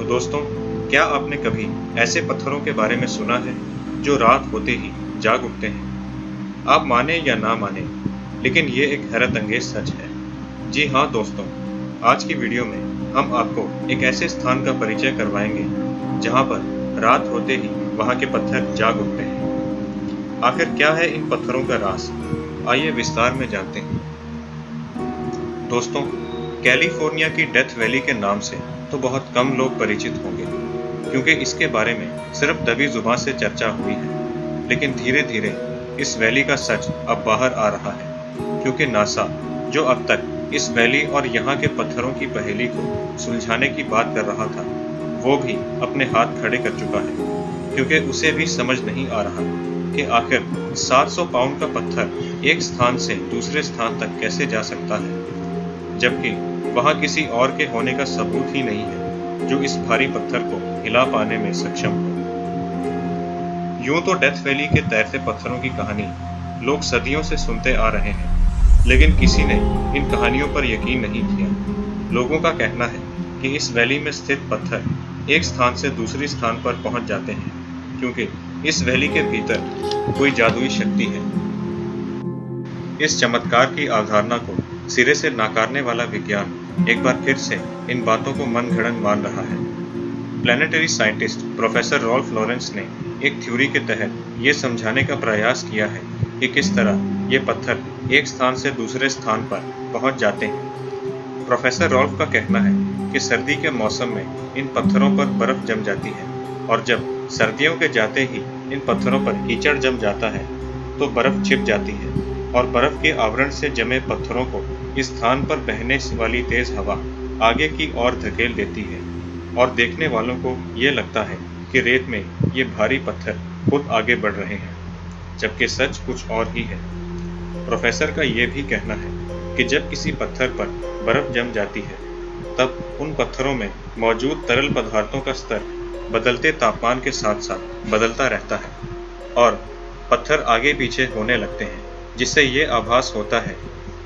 दोस्तों, क्या आपने कभी ऐसे पत्थरों के बारे में सुना है जो रात होते ही जाग उठते हैं? आप माने या ना माने, लेकिन ये एक हैरत अंगेज सच है। जी हाँ दोस्तों, आज की वीडियो में हम आपको एक ऐसे स्थान का परिचय करवाएंगे जहाँ पर रात होते ही वहाँ के पत्थर जाग उठते हैं। आखिर क्या है इन पत्थरों का राज? आइए विस्तार में जानते हैं। दोस्तों, कैलिफोर्निया की डेथ वैली के नाम से तो बहुत कम लोग परिचित होंगे, क्योंकि इसके बारे में सिर्फ दबी जुबान से चर्चा हुई है। लेकिन धीरे धीरे इस वैली का सच अब बाहर आ रहा है, क्योंकि नासा, जो अब तक इस वैली और यहाँ के पत्थरों की पहेली को सुलझाने की बात कर रहा था, वो भी अपने हाथ खड़े कर चुका है, क्योंकि उसे भी समझ नहीं आ रहा कि आखिर 700 पाउंड का पत्थर एक स्थान से दूसरे स्थान तक कैसे जा सकता है, जबकि वहां किसी और के होने का सबूत ही नहीं है जो इस भारी पत्थर को हिला पाने में सक्षम हो। यूं तो डेथ वैली के तैरते पत्थरों की कहानी लोग सदियों से सुनते आ रहे हैं, लेकिन किसी ने इन कहानियों पर यकीन नहीं किया। लोगों का कहना है कि इस वैली में स्थित पत्थर एक स्थान से दूसरे स्थान पर पहुंच जाते हैं, क्योंकि इस वैली के भीतर कोई जादुई शक्ति है। इस चमत्कार की अवधारणा को सिरे से नकारने वाला विज्ञान एक बार फिर से इन बातों को मनगढ़ंत मान रहा है। Planetary scientist professor Ralph Lorenz ने एक थ्योरी के तहत ये समझाने का प्रयास किया है कि किस तरह ये पत्थर एक स्थान से दूसरे स्थान पर पहुंच जाते हैं। प्रोफेसर रॉल्फ का कहना है कि सर्दी के मौसम में इन पत्थरों पर बर्फ जम जाती है, और जब सर्दियों के जाते ही इन पत्थरों पर कीचड़ जम जाता है तो बर्फ छिप जाती है, और बर्फ के आवरण से जमे पत्थरों को इस स्थान पर बहने वाली तेज हवा आगे की ओर धकेल देती है, और देखने वालों को ये लगता है कि रेत में ये भारी पत्थर खुद आगे बढ़ रहे हैं, जबकि सच कुछ और ही है। प्रोफेसर का ये भी कहना है कि जब किसी पत्थर पर बर्फ जम जाती है, तब उन पत्थरों में मौजूद तरल पदार्थों का स्तर बदलते तापमान के साथ साथ बदलता रहता है, और पत्थर आगे पीछे होने लगते हैं, जिससे ये आभास होता है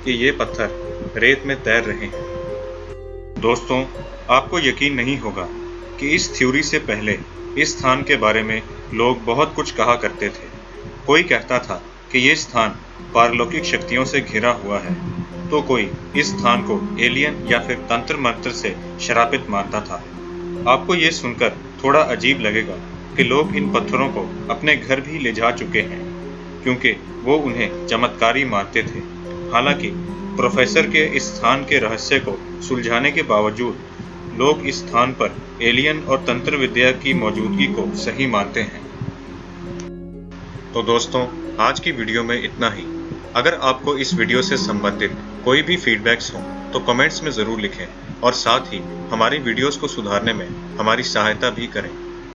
कि ये पत्थर रेत में तैर रहे हैं। दोस्तों, आपको यकीन नहीं होगा कि इस थ्योरी से पहले इस स्थान के बारे में लोग बहुत कुछ कहा करते थे। कोई कहता था कि ये स्थान पारलौकिक शक्तियों से घिरा हुआ है, तो कोई इस स्थान को एलियन या फिर तंत्र मंत्र से श्रापित मानता था। आपको ये सुनकर थोड़ा अजीब लगेगा कि लोग इन पत्थरों को अपने घर भी ले जा चुके हैं, क्योंकि वो उन्हें चमत्कारी मानते थे। हालांकि प्रोफेसर के इस स्थान के रहस्य को सुलझाने के बावजूद लोग इस स्थान पर एलियन और तंत्र विद्या की मौजूदगी को सही मानते हैं। तो दोस्तों, आज की वीडियो में इतना ही। अगर आपको इस वीडियो से संबंधित कोई भी फीडबैक्स हो तो कमेंट्स में ज़रूर लिखें, और साथ ही हमारी वीडियोस को सुधारने में हमारी सहायता भी करें।